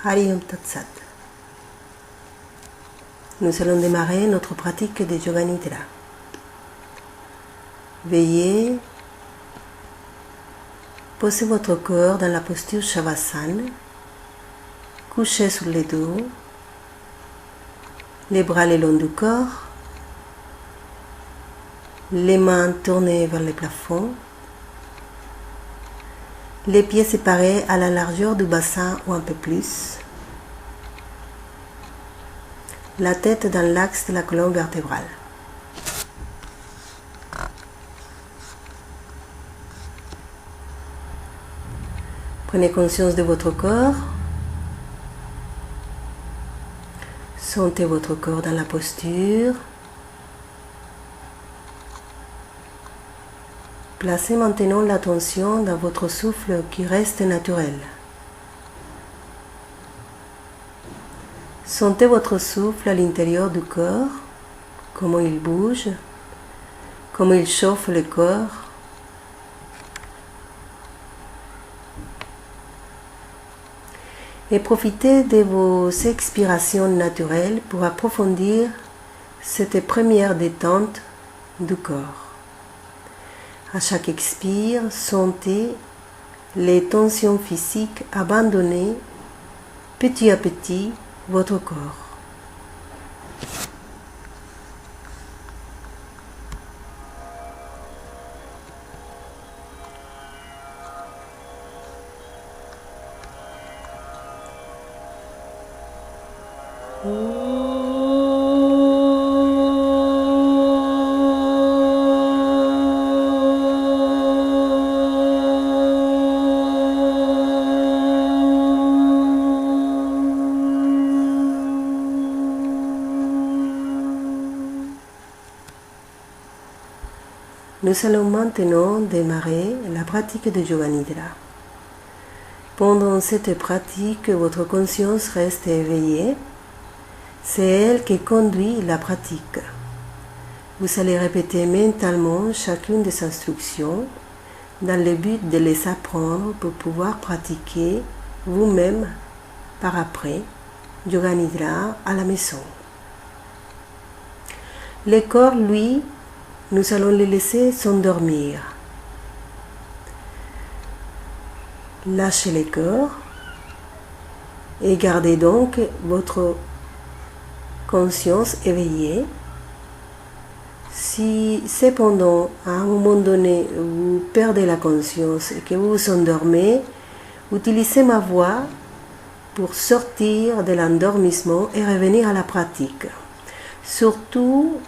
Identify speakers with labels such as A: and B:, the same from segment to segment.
A: Hari Om Tat Sat. Nous allons démarrer notre pratique de Yoga Nidra. Veillez, posez votre corps dans la posture Shavasana, couché sur les dos, les bras le long du corps, les mains tournées vers le plafond, les pieds séparés à la largeur du bassin ou un peu plus, la tête dans l'axe de la colonne vertébrale. Prenez conscience de votre corps, sentez votre corps dans la posture. Placez maintenant l'attention dans votre souffle qui reste naturel. Sentez votre souffle à l'intérieur du corps, comment il bouge, comment il chauffe le corps. Et profitez de vos expirations naturelles pour approfondir cette première détente du corps. À chaque expire, sentez les tensions physiques abandonner petit à petit votre corps. Nous allons maintenant démarrer la pratique de Yoga Nidra. Pendant cette pratique, votre conscience reste éveillée. C'est elle qui conduit la pratique. Vous allez répéter mentalement chacune des instructions dans le but de les apprendre pour pouvoir pratiquer vous-même par après Yoga Nidra à la maison. Le corps, lui, nous allons le laisser s'endormir. Lâchez le corps et gardez donc votre conscience éveillée. Si cependant, à un moment donné, vous perdez la conscience et que vous vous endormez, utilisez ma voix pour sortir de l'endormissement et revenir à la pratique. Surtout,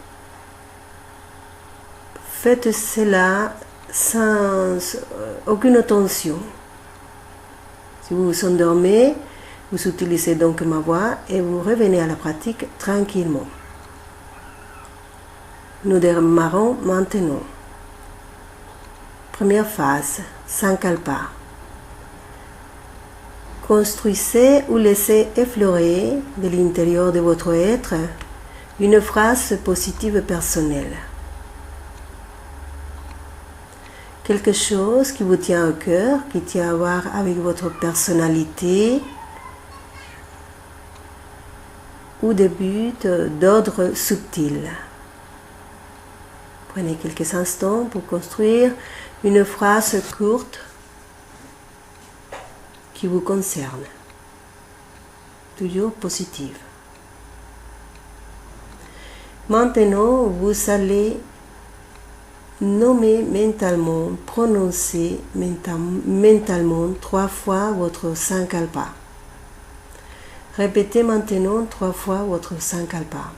A: faites cela sans aucune tension. Si vous vous endormez, vous utilisez donc ma voix et vous revenez à la pratique tranquillement. Nous démarrons maintenant. Première phase, Sankalpa. Construisez ou laissez effleurer de l'intérieur de votre être une phrase positive personnelle. Quelque chose qui vous tient au cœur, qui tient à voir avec votre personnalité ou des buts d'ordre subtil. Prenez quelques instants pour construire une phrase courte qui vous concerne, toujours positive. Maintenant, vous allez nommer mentalement, prononcer mentalement 3 fois votre Sankalpa. Répétez maintenant 3 fois votre Sankalpa.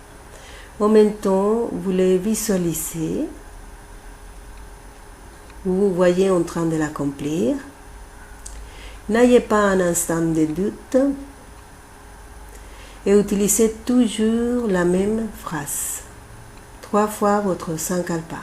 A: En même temps, vous les visualisez. Vous vous voyez en train de l'accomplir. N'ayez pas un instant de doute et utilisez toujours la même phrase. 3 fois votre Sankalpa.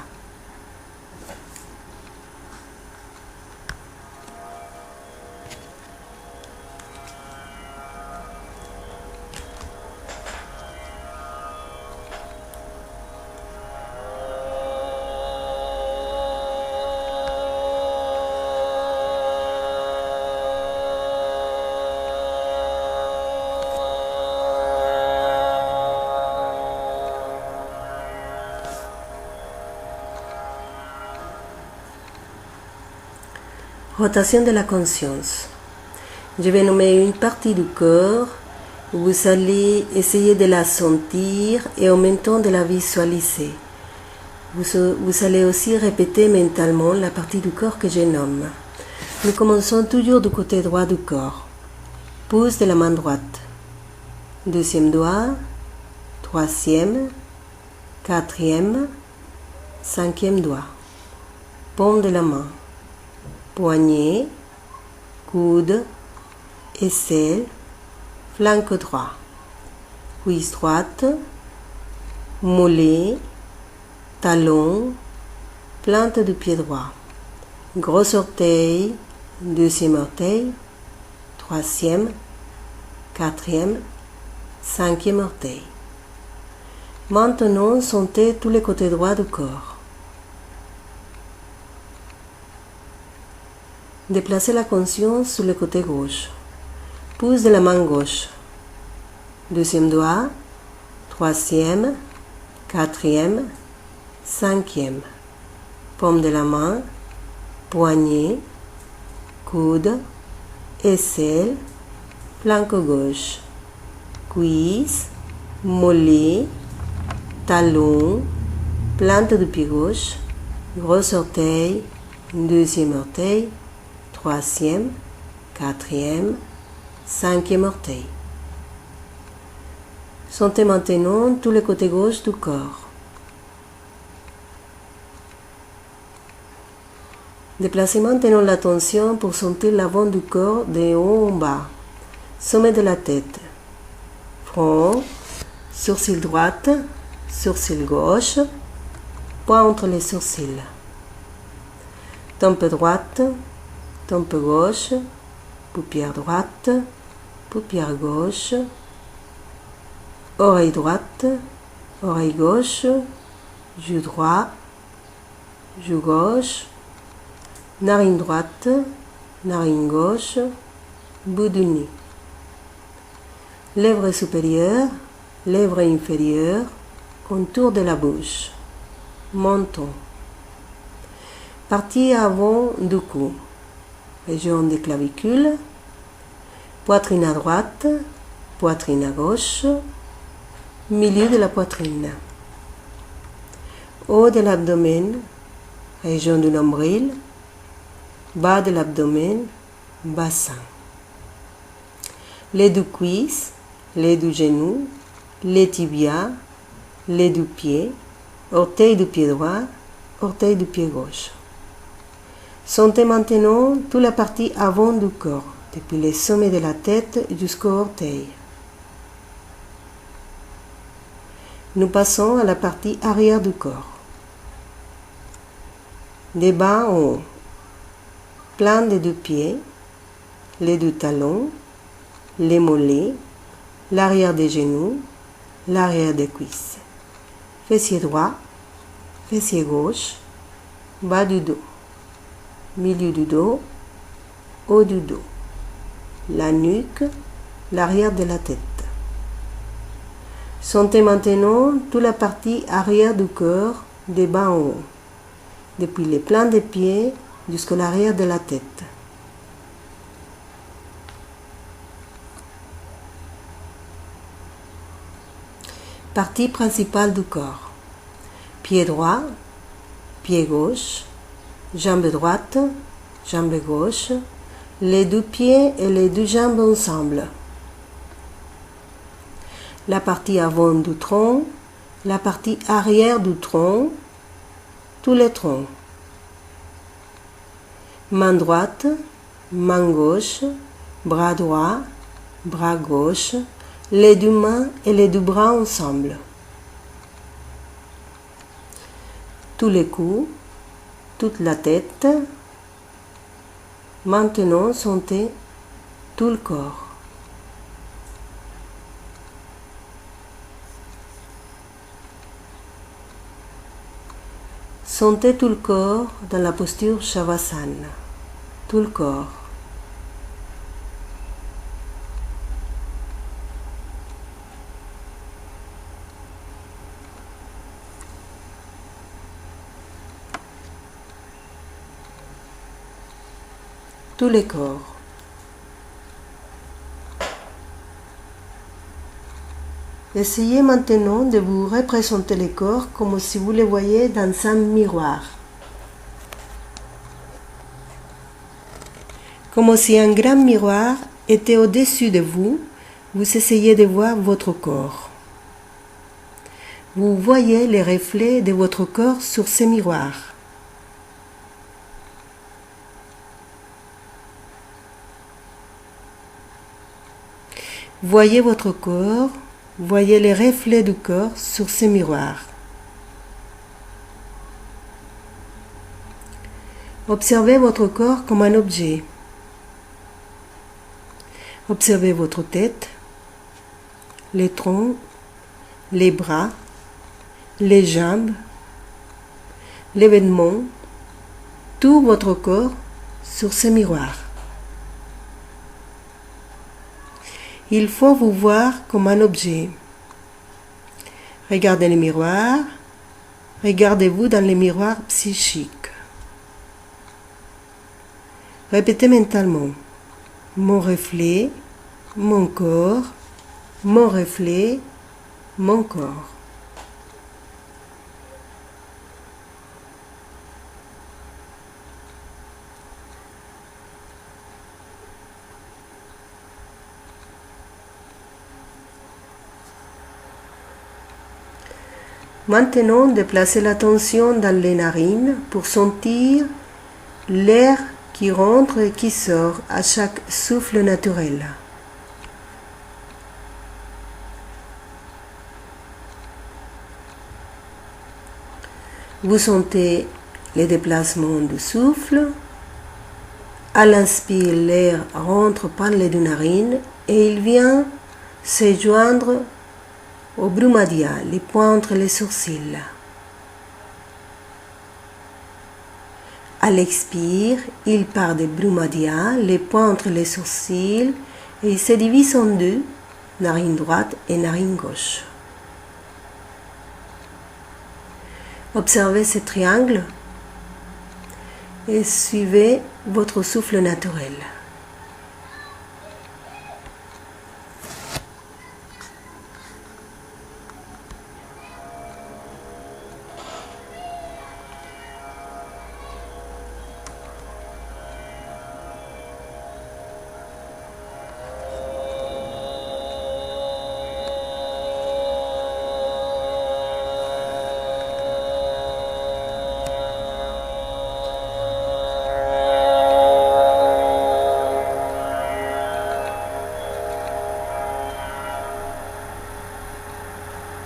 A: Rotation de la conscience. Je vais nommer une partie du corps. Vous allez essayer de la sentir et en même temps de la visualiser. Vous allez aussi répéter mentalement la partie du corps que je nomme. Nous commençons toujours du côté droit du corps. Pouce de la main droite. Deuxième doigt, troisième, quatrième, cinquième doigt. Paume de la main. Poignet, coude, aisselle, flanc droit. Cuisse droite, mollet, talon, plante du pied droit. Gros orteil, deuxième orteil, troisième, quatrième, cinquième orteil. Maintenant, sentez tous les côtés droits du corps. Déplacez la conscience sur le côté gauche. Pouce de la main gauche. Deuxième doigt, troisième, quatrième, cinquième. Paume de la main, poignet, coude, aisselle, flanc gauche, cuisse, mollet, talon, plante du pied gauche, gros orteil, deuxième orteil, troisième, quatrième, cinquième orteil. Sentez maintenant tous les côtés gauche du corps. Déplacez maintenant l'attention pour sentir l'avant du corps de haut en bas. Sommet de la tête. Front, sourcil droite, sourcil gauche, point entre les sourcils. Tempe droite, tempe gauche, paupière droite, paupière gauche, oreille droite, oreille gauche, joue droit, joue gauche, narine droite, narine gauche, bout du nez. Lèvres supérieures, lèvres inférieures, contour de la bouche, menton. Partie avant du cou, région des clavicules, poitrine à droite, poitrine à gauche, milieu de la poitrine. Haut de l'abdomen, région du nombril, bas de l'abdomen, bassin. Les deux cuisses, les deux genoux, les tibias, les deux pieds, orteil du pied droit, orteil du pied gauche. Sentez maintenant toute la partie avant du corps, depuis le sommet de la tête jusqu'au orteil. Nous passons à la partie arrière du corps. Des bas en haut. Plan des deux pieds, les deux talons, les mollets, l'arrière des genoux, l'arrière des cuisses. Fessier droit, fessier gauche, bas du dos, milieu du dos, haut du dos, la nuque, l'arrière de la tête. Sentez maintenant toute la partie arrière du corps, des bas en haut, depuis les plans des pieds jusqu'à l'arrière de la tête. Partie principale du corps. Pied droit, pied gauche, jambe droite, jambe gauche, les deux pieds et les deux jambes ensemble. La partie avant du tronc, la partie arrière du tronc, tout le tronc. Main droite, main gauche, bras droit, bras gauche, les deux mains et les deux bras ensemble. Tous les coups, toute la tête. Maintenant, sentez tout le corps. Sentez tout le corps dans la posture Shavasana. Tout le corps. tous les corps. Essayez maintenant de vous représenter les corps comme si vous les voyiez dans un miroir. Comme si un grand miroir était au-dessus de vous, vous essayez de voir votre corps. Vous voyez les reflets de votre corps sur ce miroir. Voyez votre corps, voyez les reflets du corps sur ce miroir. Observez votre corps comme un objet. Observez votre tête, les troncs, les bras, les jambes, les vêtements, tout votre corps sur ce miroir. Il faut vous voir comme un objet. Regardez le miroir, regardez-vous dans le miroir psychique. Répétez mentalement. Mon reflet, mon corps, mon reflet, mon corps. Maintenant, déplacez l'attention dans les narines pour sentir l'air qui rentre et qui sort à chaque souffle naturel. Vous sentez les déplacements du souffle. À l'inspire, l'air rentre par les deux narines et il vient se joindre au brumadia, les points entre les sourcils. À l'expire, il part de brumadia, les points entre les sourcils, et il se divise en deux, narine droite et narine gauche. Observez ce triangle et suivez votre souffle naturel.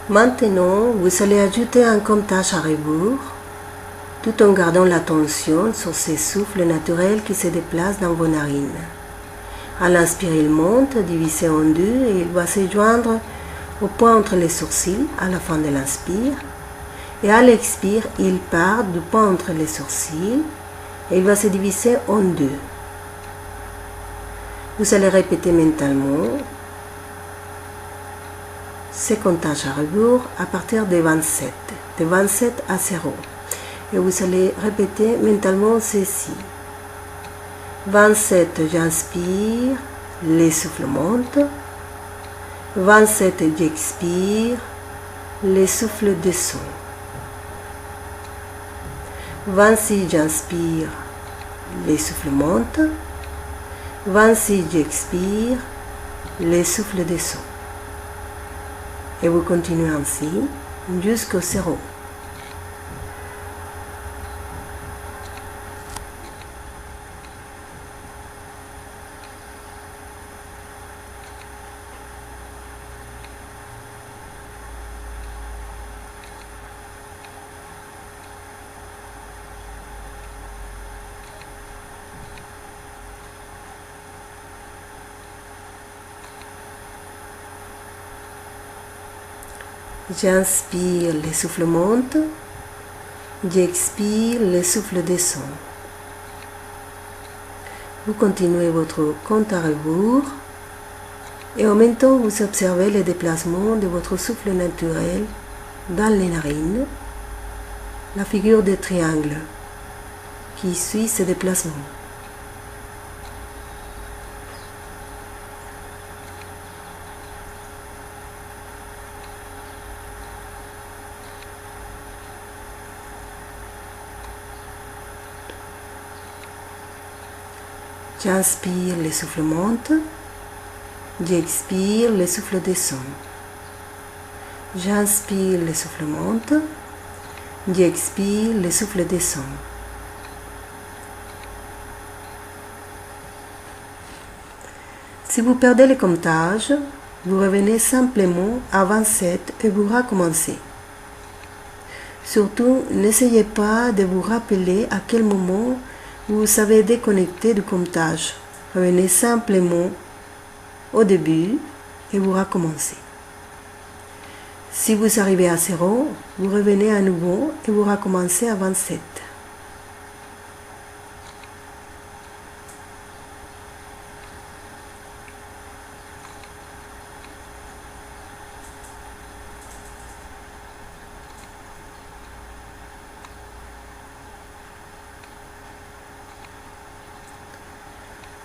A: Maintenant, vous allez ajouter un comptage à rebours, tout en gardant l'attention sur ces souffles naturels qui se déplacent dans vos narines. À l'inspire, il monte, divisé en deux, et il va se joindre au point entre les sourcils à la fin de l'inspire. Et à l'expire, il part du point entre les sourcils et il va se diviser en deux. Vous allez répéter mentalement ce comptage à rebours à partir de 27 à 0. Et vous allez répéter mentalement ceci. 27, j'inspire, les souffles montent. 27, j'expire, les souffles descendent. 26, j'inspire, les souffles montent. 26, j'expire, les souffles descendent. Et vous continuez ainsi jusqu'au 0. J'inspire, les souffles montent. J'expire, les souffles descendent. Vous continuez votre compte à rebours et en même temps vous observez les déplacements de votre souffle naturel dans les narines, la figure de triangle qui suit ces déplacements. J'inspire, le souffle monte. J'expire, le souffle descend. J'inspire, le souffle monte. J'expire, le souffle descend. Si vous perdez le comptage, vous revenez simplement à 27 et vous recommencez. Surtout, n'essayez pas de vous rappeler à quel moment vous avez déconnecté du comptage. Revenez simplement au début et vous recommencez. Si vous arrivez à 0, vous revenez à nouveau et vous recommencez à 27.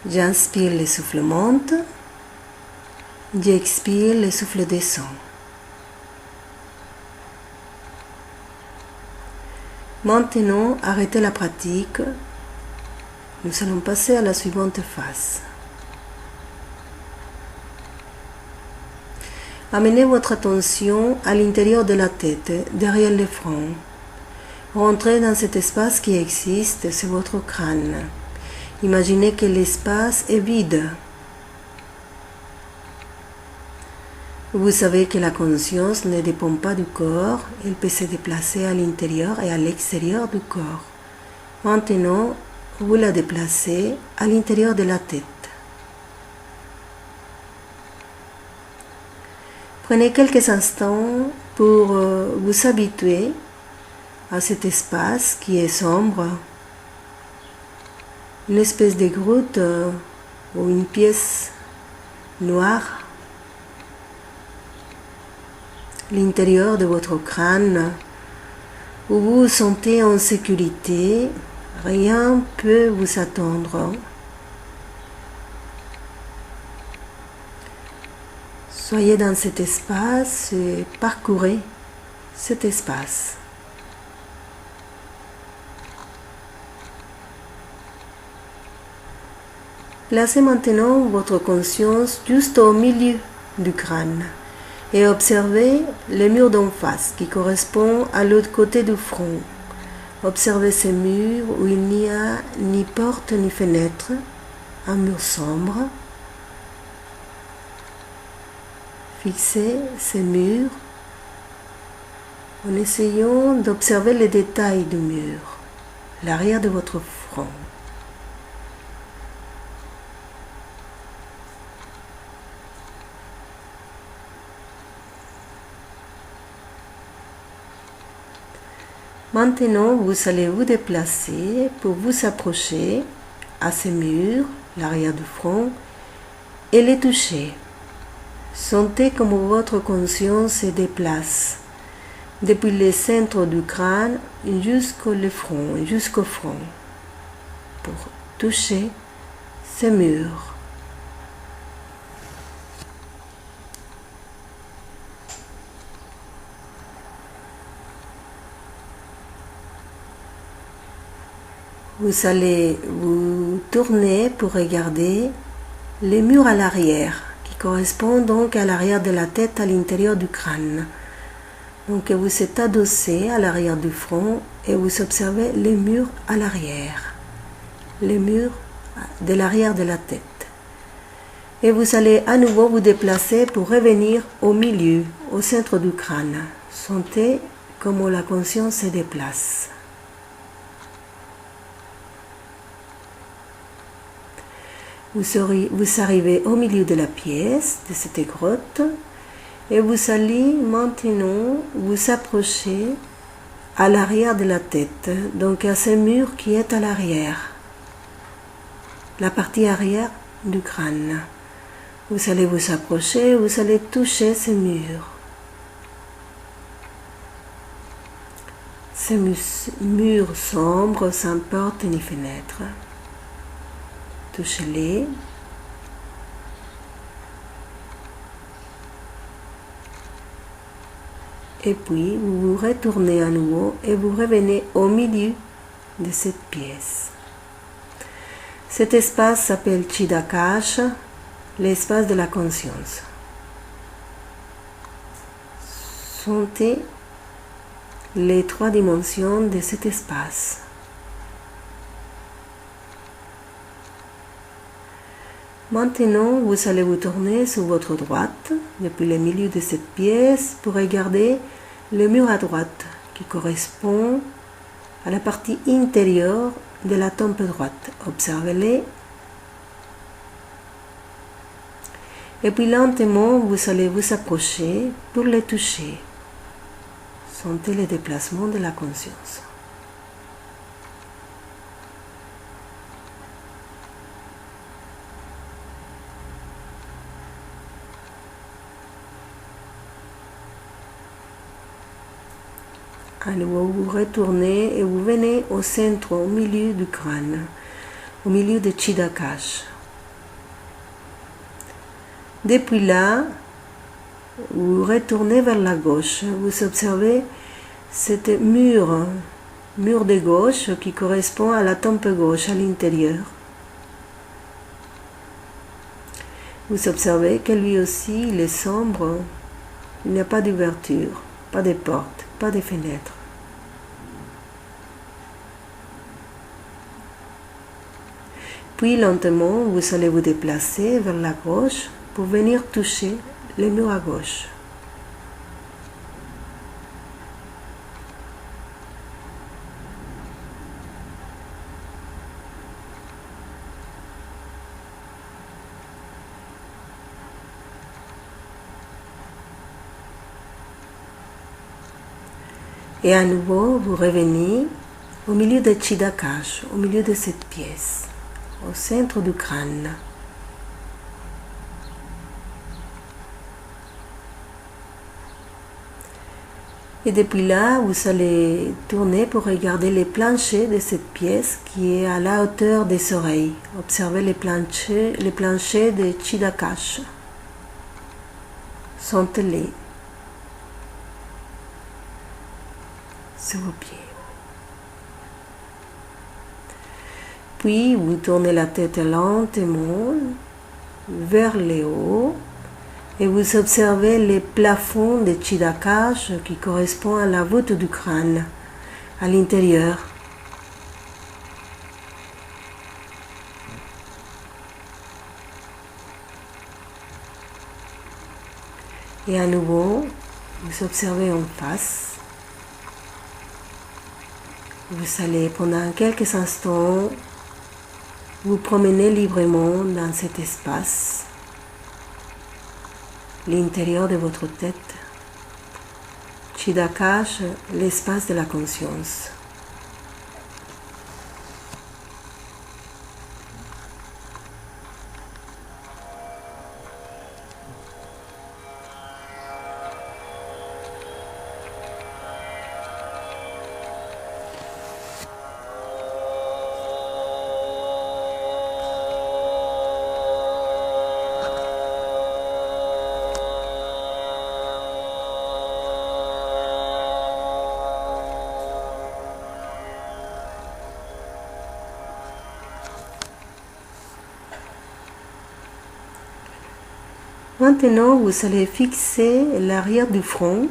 A: J'inspire, le souffle monte. J'expire, le souffle descend. Maintenant, arrêtez la pratique. Nous allons passer à la suivante phase. Amenez votre attention à l'intérieur de la tête, derrière le front. Rentrez dans cet espace qui existe, c'est votre crâne. Imaginez que l'espace est vide. Vous savez que la conscience ne dépend pas du corps, elle peut se déplacer à l'intérieur et à l'extérieur du corps. Maintenant, vous la déplacez à l'intérieur de la tête. Prenez quelques instants pour vous habituer à cet espace qui est sombre, une espèce de grotte ou une pièce noire. L'intérieur de votre crâne où vous vous sentez en sécurité, rien ne peut vous attendre. Soyez dans cet espace et parcourez cet espace. Placez maintenant votre conscience juste au milieu du crâne et observez le mur d'en face qui correspond à l'autre côté du front. Observez ce mur où il n'y a ni porte ni fenêtre, un mur sombre. Fixez ce mur en essayant d'observer les détails du mur, l'arrière de votre front. Maintenant, vous allez vous déplacer pour vous approcher à ce mur, l'arrière du front, et les toucher. Sentez comment votre conscience se déplace depuis le centre du crâne jusqu'au front, pour toucher ce mur. Vous allez vous tourner pour regarder les murs à l'arrière, qui correspondent donc à l'arrière de la tête, à l'intérieur du crâne. Donc vous êtes adossé à l'arrière du front et vous observez les murs à l'arrière, les murs de l'arrière de la tête. Et vous allez à nouveau vous déplacer pour revenir au milieu, au centre du crâne. Sentez comment la conscience se déplace. Vous arrivez au milieu de la pièce, de cette grotte, et vous allez maintenant vous approcher à l'arrière de la tête, donc à ce mur qui est à l'arrière, la partie arrière du crâne. Vous allez vous approcher, vous allez toucher ce mur. Ce mur sombre sans porte ni fenêtre. Touchez-les. Et puis, vous vous retournez à nouveau et vous revenez au milieu de cette pièce. Cet espace s'appelle Chiddakash, l'espace de la conscience. Sentez les 3 dimensions de cet espace. Maintenant, vous allez vous tourner sur votre droite, depuis le milieu de cette pièce, pour regarder le mur à droite, qui correspond à la partie intérieure de la tempe droite. Observez-les. Et puis lentement, vous allez vous approcher pour les toucher. Sentez le déplacement de la conscience. À nouveau, vous retournez et vous venez au centre, au milieu du crâne, au milieu de Chiddakash. Depuis là, vous retournez vers la gauche. Vous observez cet mur de gauche qui correspond à la tempe gauche, à l'intérieur. Vous observez que lui aussi, il est sombre. Il n'y a pas d'ouverture, pas de porte, pas de fenêtre. Puis lentement, vous allez vous déplacer vers la gauche pour venir toucher le mur à gauche. Et à nouveau, vous revenez au milieu de Chiddakash, au milieu de cette pièce, au centre du crâne. Et depuis là, vous allez tourner pour regarder les planchers de cette pièce qui est à la hauteur des oreilles. Observez les planchers de Chiddakash. Sentez-les sur vos pieds. Puis, vous tournez la tête lentement vers le haut et vous observez les plafonds de Chiddakash qui correspondent à la voûte du crâne, à l'intérieur. Et à nouveau, vous observez en face. Vous allez pendant quelques instants vous promener librement dans cet espace, l'intérieur de votre tête. Chiddakash, l'espace de la conscience. Maintenant, vous allez fixer l'arrière du front.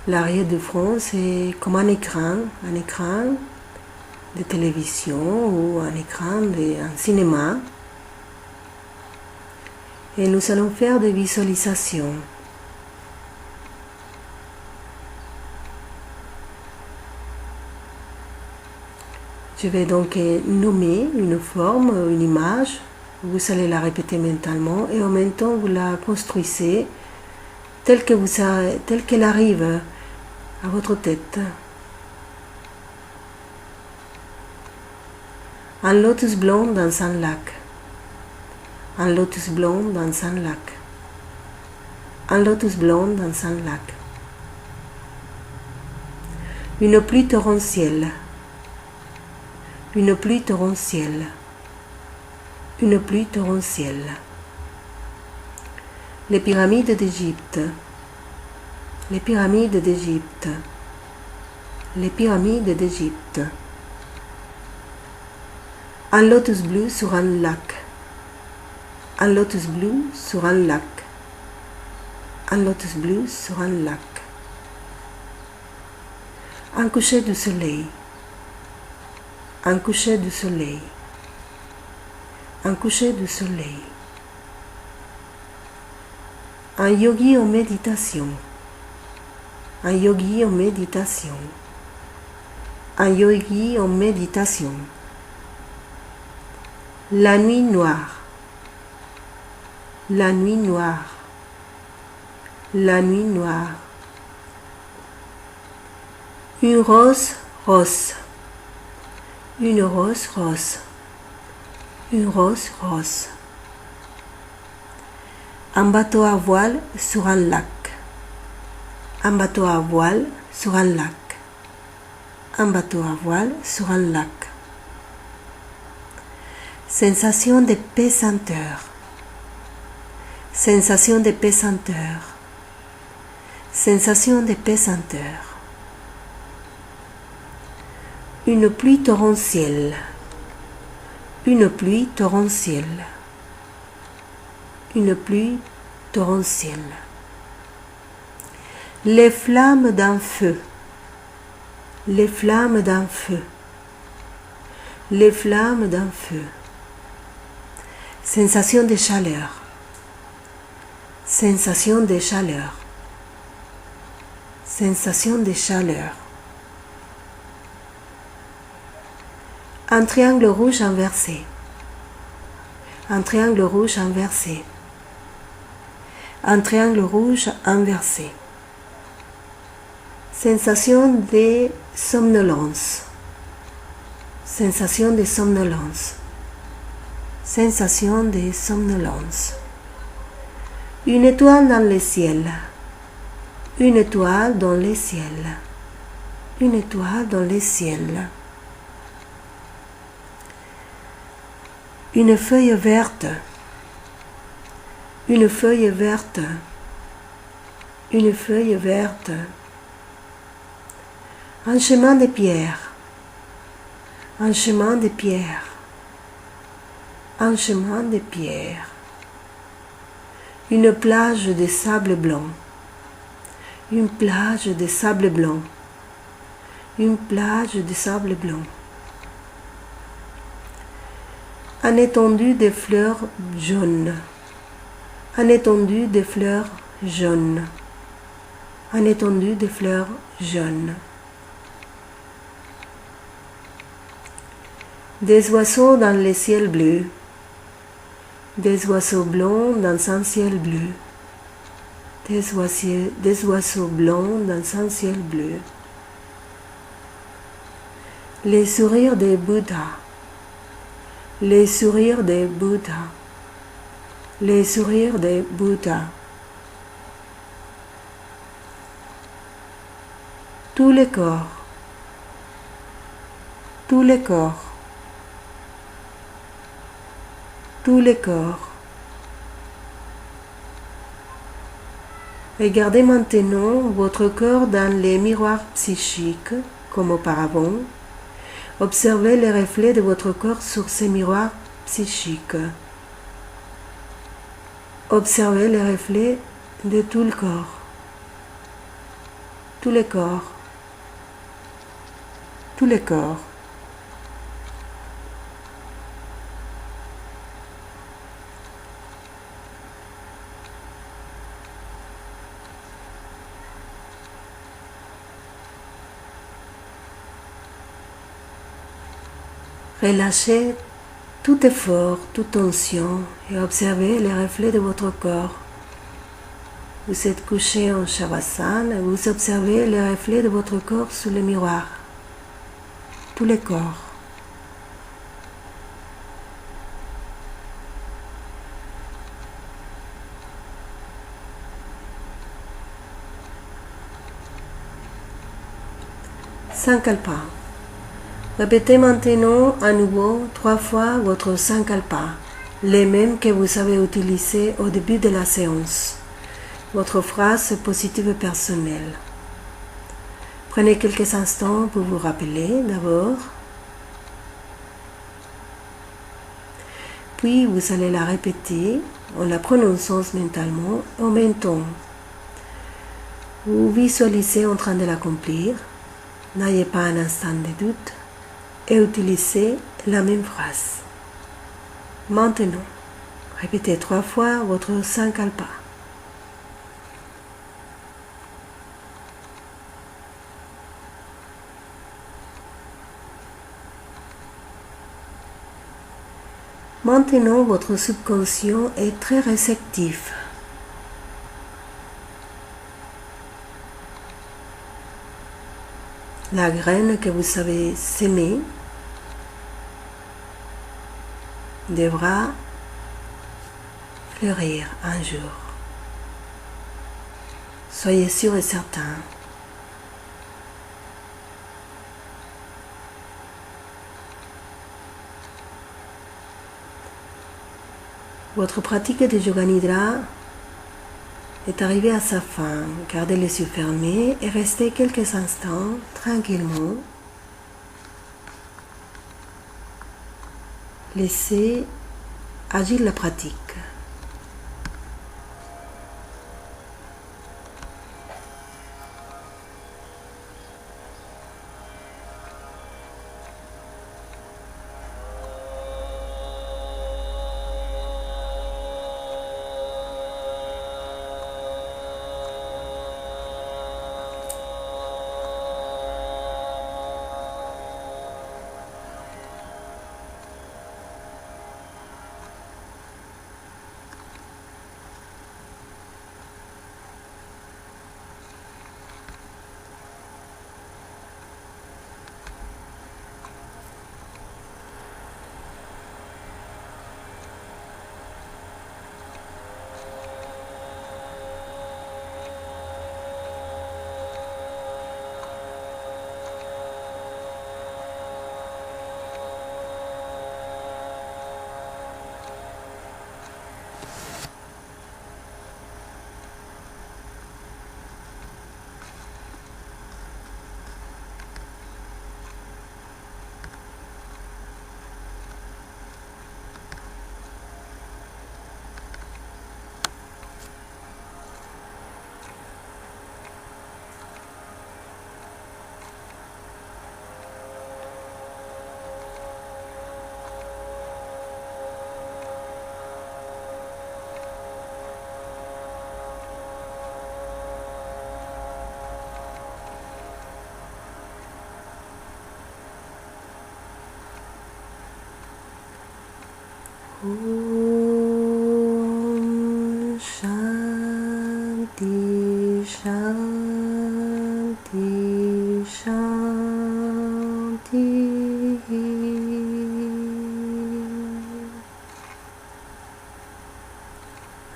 A: L'arrière du front, c'est comme un écran de télévision ou un écran d'un cinéma. Et nous allons faire des visualisations. Je vais donc nommer une forme, une image. Vous allez la répéter mentalement et en même temps vous la construisez telle qu'elle arrive à votre tête. Un lotus blanc dans un lac. Un lotus blanc dans un lac. Un lotus blanc dans un lac. Une pluie torrentielle. Une pluie torrentielle. Une pluie torrentielle. Les pyramides d'Égypte. Les pyramides d'Égypte. Les pyramides d'Égypte. Un lotus bleu sur un lac. Un lotus bleu sur un lac. Un lotus bleu sur un lac. Un coucher du soleil. Un coucher du soleil. Un coucher du soleil. Un yogi en méditation. Un yogi en méditation. Un yogi en méditation. La nuit noire. La nuit noire. La nuit noire. Une rose rose. Une rose rose. Une rose rose. Un bateau à voile sur un lac. Un bateau à voile sur un lac. Un bateau à voile sur un lac. Sensation de pesanteur. Sensation de pesanteur. Sensation de pesanteur. Une pluie torrentielle. Une pluie torrentielle. Une pluie torrentielle. Les flammes d'un feu. Les flammes d'un feu. Les flammes d'un feu. Sensation de chaleur. Sensation de chaleur. Sensation de chaleur. Un triangle rouge inversé. Un triangle rouge inversé. Un triangle rouge inversé. Sensation de somnolence. Sensation de somnolence. Sensation de somnolence. Une étoile dans le ciel. Une étoile dans le ciel. Une étoile dans le ciel. Une feuille verte. Une feuille verte. Une feuille verte. Un chemin de pierre. Un chemin de pierre. Un chemin de pierre. Une plage de sable blanc. Une plage de sable blanc. Une plage de sable blanc. Un étendu de fleurs jaunes. Un étendu de fleurs jaunes. Un étendu de fleurs jaunes. Des oiseaux dans le ciel bleu. Des oiseaux blancs dans un ciel bleu. Des oiseaux blancs dans un ciel bleu. Les sourires des Bouddhas. Les sourires des Bouddhas. Les sourires des Bouddhas. Tous les corps. Tous les corps. Tous les corps. Regardez maintenant votre corps dans les miroirs psychiques, comme auparavant. Observez les reflets de votre corps sur ces miroirs psychiques. Observez les reflets de tout le corps. Tous les corps. Tous les corps. Relâchez tout effort, toute tension et observez les reflets de votre corps. Vous êtes couché en Shavasana et vous observez les reflets de votre corps sous le miroir. Tous les corps. Sankalpa. Répétez maintenant à nouveau 3 fois votre Sankalpa, les mêmes que vous avez utilisés au début de la séance. Votre phrase positive personnelle. Prenez quelques instants pour vous rappeler d'abord. Puis vous allez la répéter en la prononçant mentalement en même temps. Vous visualisez en train de l'accomplir. N'ayez pas un instant de doute et utilisez la même phrase. Maintenant, répétez 3 fois votre Sankalpa. Maintenant, votre subconscient est très réceptif. La graine que vous avez sémée devra fleurir un jour. Soyez sûr et certain. Votre pratique de Yoga Nidra est arrivée à sa fin. Gardez les yeux fermés et restez quelques instants tranquillement. Laissez agir la pratique. Om Shanti Shanti Shanti.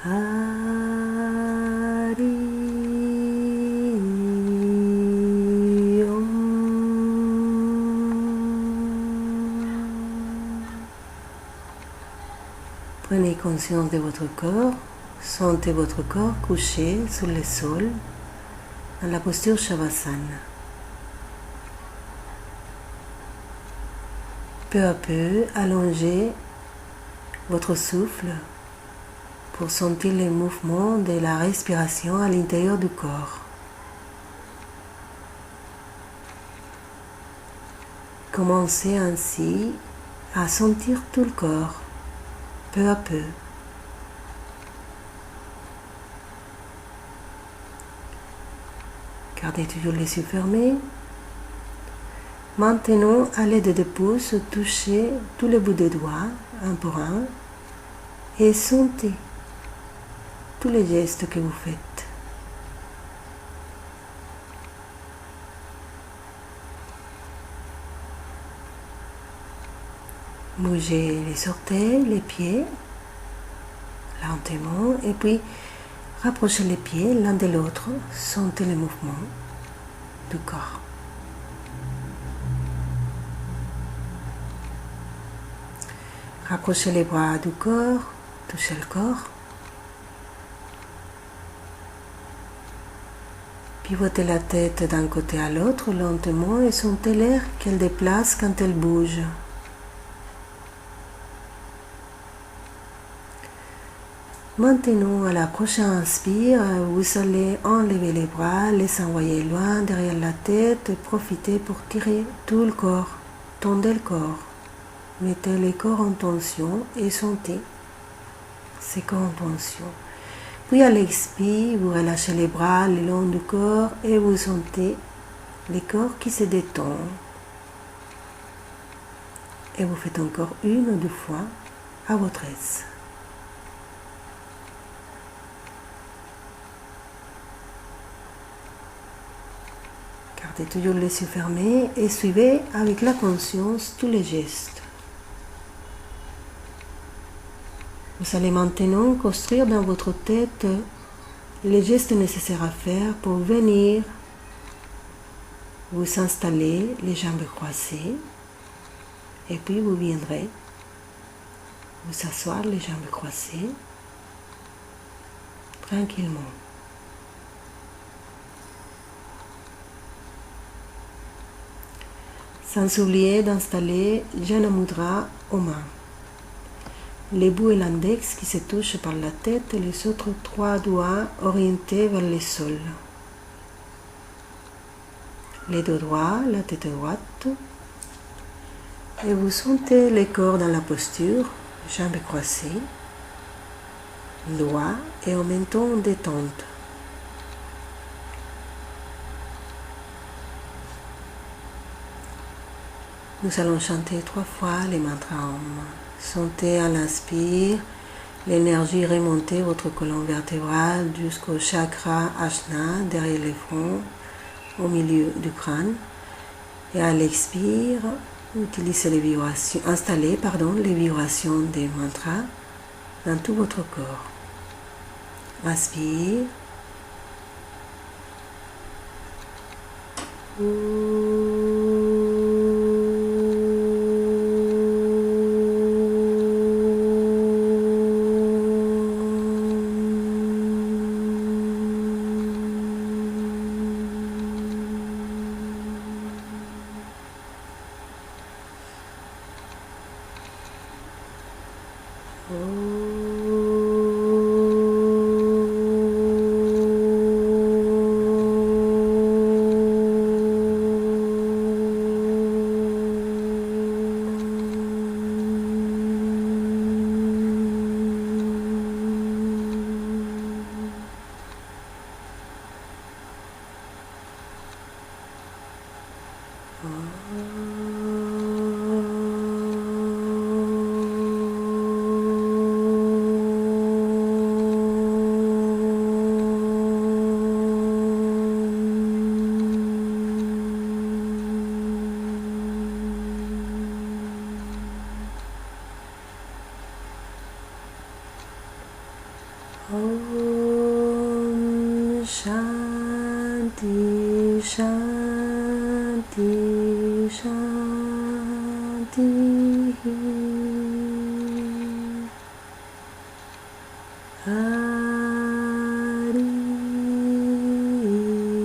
A: Hari Om. Prenez conscience de votre corps, sentez votre corps couché sur le sol dans la posture Shavasana. Peu à peu, allongez votre souffle pour sentir les mouvements de la respiration à l'intérieur du corps. Commencez ainsi à sentir tout le corps. Peu à peu. Gardez toujours les yeux fermés. Maintenant, à l'aide des pouces, touchez tous les bouts des doigts, un pour un, et sentez tous les gestes que vous faites. Bougez les orteils, les pieds, lentement, et puis rapprochez les pieds l'un de l'autre, sentez les mouvements du corps. Rapprochez les bras du corps, touchez le corps. Pivotez la tête d'un côté à l'autre lentement et sentez l'air qu'elle déplace quand elle bouge. Maintenant, à la prochaine inspire, vous allez enlever les bras, les envoyer loin derrière la tête et profitez pour tirer tout le corps. Tendez le corps. Mettez le corps en tension et sentez ces corps en tension. Puis à l'expire, vous relâchez les bras le long du corps et vous sentez le corps qui se détend. Et vous faites encore une ou deux fois à votre aise. Gardez toujours les yeux fermés et suivez avec la conscience tous les gestes. Vous allez maintenant construire dans votre tête les gestes nécessaires à faire pour venir vous installer les jambes croisées et puis vous viendrez vous asseoir les jambes croisées tranquillement. Sans oublier d'installer Jana Mudra aux mains. Les bouts et l'index qui se touchent par la tête et les autres 3 doigts orientés vers le sol. Les dos droits, la tête droite. Et vous sentez le corps dans la posture, jambes croisées, doigts et en même temps détente. Nous allons chanter 3 fois les mantras Om. Sentez à l'inspire l'énergie remonter votre colonne vertébrale jusqu'au chakra Ajna derrière le front, au milieu du crâne. Et à l'expire, utilisez les vibrations, installez les vibrations des mantras dans tout votre corps. Inspire. Om Shanti Shanti Shanti. Hari Om.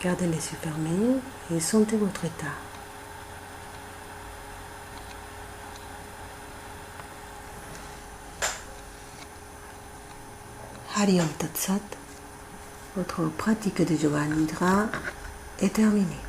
A: Gardez les yeux fermés et sentez votre état. Hari Om Tat Sat, votre pratique de Yoga Nidra est terminée.